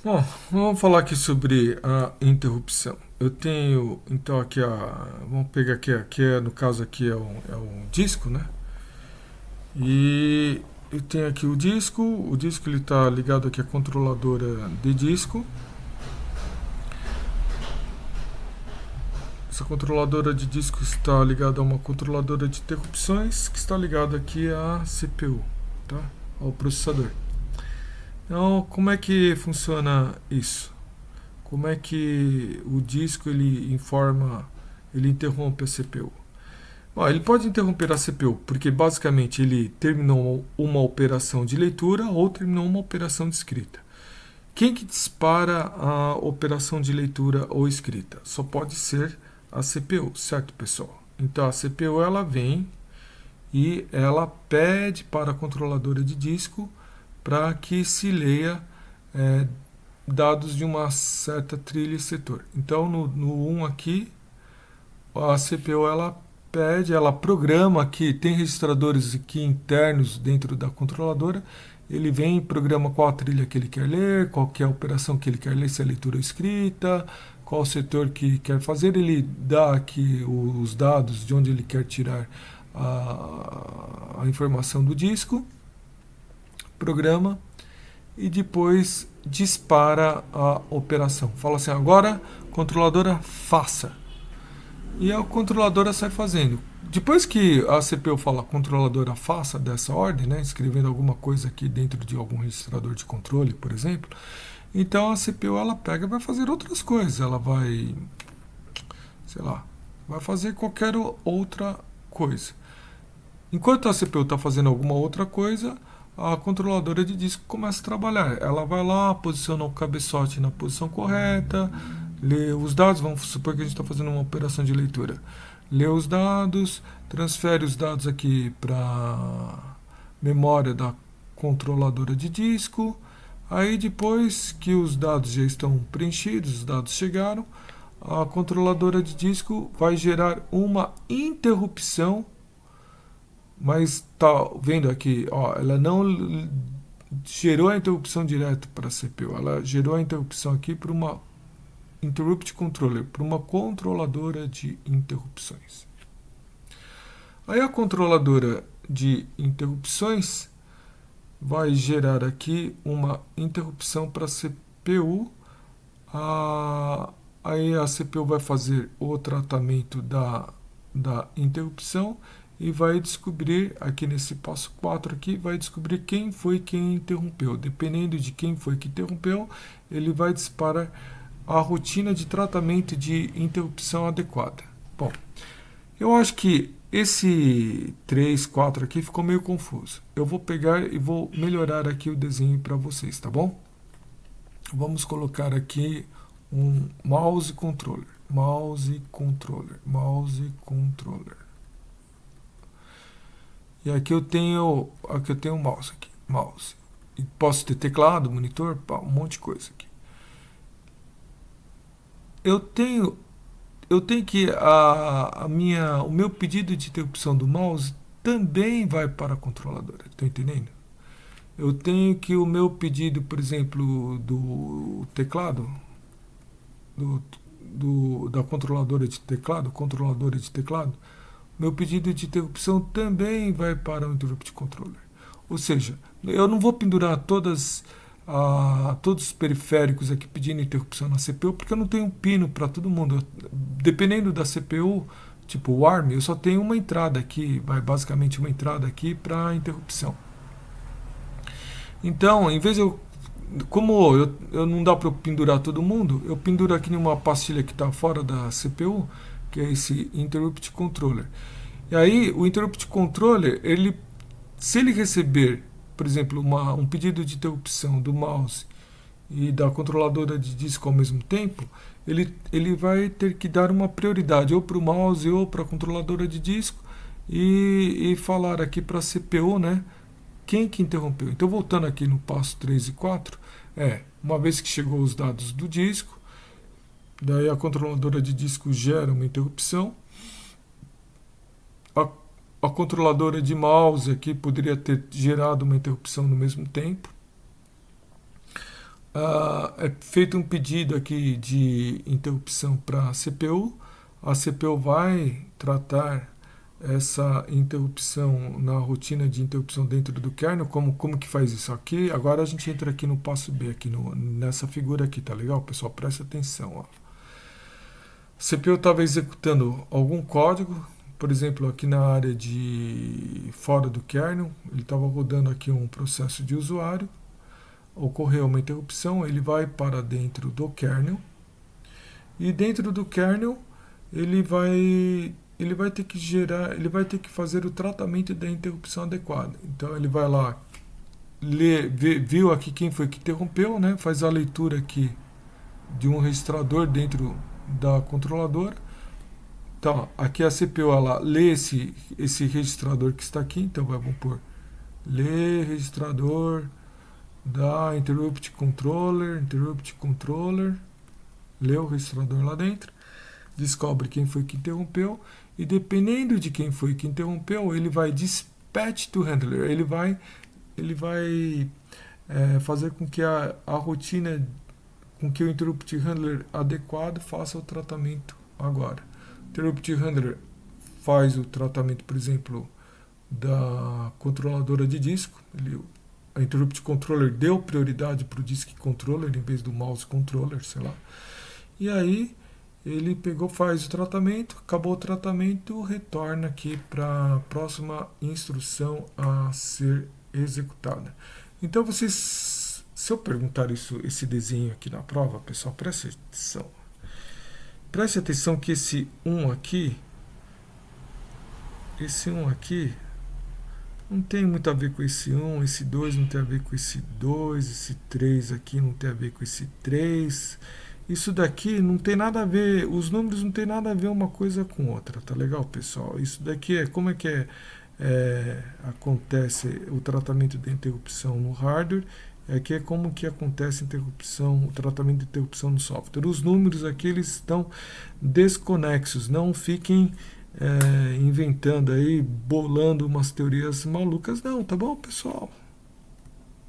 Bom, vamos falar aqui sobre a interrupção. Eu tenho, então aqui vamos pegar aqui no caso aqui é o disco, né? E eu tenho aqui o disco ele está ligado aqui à controladora de disco. Essa controladora de disco está ligada a uma controladora de interrupções que está ligada aqui à CPU, tá? Ao processador. Então, como é que funciona isso? Como é que o disco ele informa, ele interrompe a CPU? Bom, ele pode interromper a CPU porque basicamente ele terminou uma operação de leitura ou terminou uma operação de escrita. Quem que dispara a operação de leitura ou escrita? Só pode ser a CPU, certo, pessoal? Então a CPU ela vem e ela pede para a controladora de disco para que se leia é, dados de uma certa trilha e setor. Então no 1 aqui, a CPU ela pede, ela programa que tem registradores aqui internos dentro da controladora. Ele vem e programa qual a trilha que ele quer ler, qual que é a operação que ele quer ler, se é leitura ou escrita, qual o setor que quer fazer. Ele dá aqui os dados de onde ele quer tirar a informação do disco, programa e depois dispara a operação. Fala assim, agora controladora faça. E a controladora sai fazendo. Depois que a CPU fala controladora faça dessa ordem, né, escrevendo alguma coisa aqui dentro de algum registrador de controle, por exemplo, então a CPU ela pega e vai fazer outras coisas. Ela vai, sei lá, vai fazer qualquer outra coisa. Enquanto a CPU está fazendo alguma outra coisa, a controladora de disco começa a trabalhar. Ela vai lá, posiciona o cabeçote na posição correta, lê os dados, vamos supor que a gente está fazendo uma operação de leitura. Lê os dados, transfere os dados aqui para a memória da controladora de disco. Aí depois que os dados já estão preenchidos, os dados chegaram, a controladora de disco vai gerar uma interrupção, mas tá vendo aqui, ó, ela não gerou a interrupção direto para a CPU, ela gerou a interrupção aqui para uma interrupt controller, para uma controladora de interrupções. Aí a controladora de interrupções vai gerar aqui uma interrupção para a CPU. Aí a CPU vai fazer o tratamento da interrupção e vai descobrir, aqui nesse passo 4 aqui, vai descobrir quem foi quem interrompeu. Dependendo de quem foi que interrompeu, ele vai disparar a rotina de tratamento de interrupção adequada. Bom, eu acho que esse 3 4 aqui ficou meio confuso. Eu vou pegar e vou melhorar aqui o desenho para vocês, tá bom? Vamos colocar aqui um mouse controller, mouse controller, mouse controller. E aqui eu tenho um mouse aqui, mouse. E posso ter teclado, monitor, um monte de coisa aqui. Eu tenho eu tenho que o meu pedido de interrupção do mouse também vai para a controladora, tá entendendo? Eu tenho que o meu pedido, por exemplo, do teclado, do, da controladora de teclado, meu pedido de interrupção também vai para o interrupt controller. Ou seja, eu não vou pendurar todos os periféricos aqui pedindo interrupção na CPU, porque eu não tenho um pino para todo mundo. Dependendo da CPU, tipo o ARM, eu só tenho uma entrada aqui, vai basicamente uma entrada aqui para interrupção. Então, em vez de como eu não dá para eu pendurar todo mundo, eu penduro aqui em uma pastilha que está fora da CPU, que é esse interrupt controller. E aí o interrupt controller, se ele receber, por exemplo, um pedido de interrupção do mouse e da controladora de disco ao mesmo tempo, ele vai ter que dar uma prioridade ou para o mouse ou para a controladora de disco e falar aqui para a CPU, né? Quem que interrompeu? Então, voltando aqui no passo 3 e 4, uma vez que chegou os dados do disco, daí a controladora de disco gera uma interrupção. A controladora de mouse aqui poderia ter gerado uma interrupção no mesmo tempo. é feito um pedido aqui de interrupção para a CPU. A CPU vai tratar essa interrupção na rotina de interrupção dentro do kernel. Como que faz isso aqui? Agora a gente entra aqui no passo B, aqui nessa figura aqui, tá legal, pessoal? Presta atenção, ó. A CPU estava executando algum código, por exemplo, aqui na área de fora do kernel, ele estava rodando aqui um processo de usuário, ocorreu uma interrupção, ele vai para dentro do kernel, e dentro do kernel ele vai ter que gerar, ele vai ter que fazer o tratamento da interrupção adequada. Então ele vai lá, viu aqui quem foi que interrompeu, né? Faz a leitura aqui de um registrador dentro da controladora. Então, aqui a CPU ela lê esse registrador que está aqui, então vamos pôr lê registrador da interrupt controller, lê o registrador lá dentro, descobre quem foi que interrompeu, e dependendo de quem foi que interrompeu, ele vai dispatch to handler, ele vai fazer com que a rotina, com que o interrupt handler adequado faça o tratamento agora. O interrupt handler faz o tratamento, por exemplo, da controladora de disco. A interrupt controller deu prioridade para o disk controller em vez do mouse controller, sei lá. E aí ele pegou, faz o tratamento, acabou o tratamento, retorna aqui para a próxima instrução a ser executada. Então vocês, se eu perguntar esse desenho aqui na prova, pessoal, preste atenção. Preste atenção que esse 1 aqui não tem muito a ver com esse 1, esse 2 não tem a ver com esse 2, esse 3 aqui não tem a ver com esse 3. Isso daqui não tem nada a ver, os números não tem nada a ver uma coisa com outra, tá legal, pessoal? Isso daqui como é que acontece o tratamento da interrupção no hardware, aqui é como que acontece o tratamento de interrupção no software. Os números aqui eles estão desconexos, não fiquem inventando aí, bolando umas teorias malucas não, tá bom, pessoal?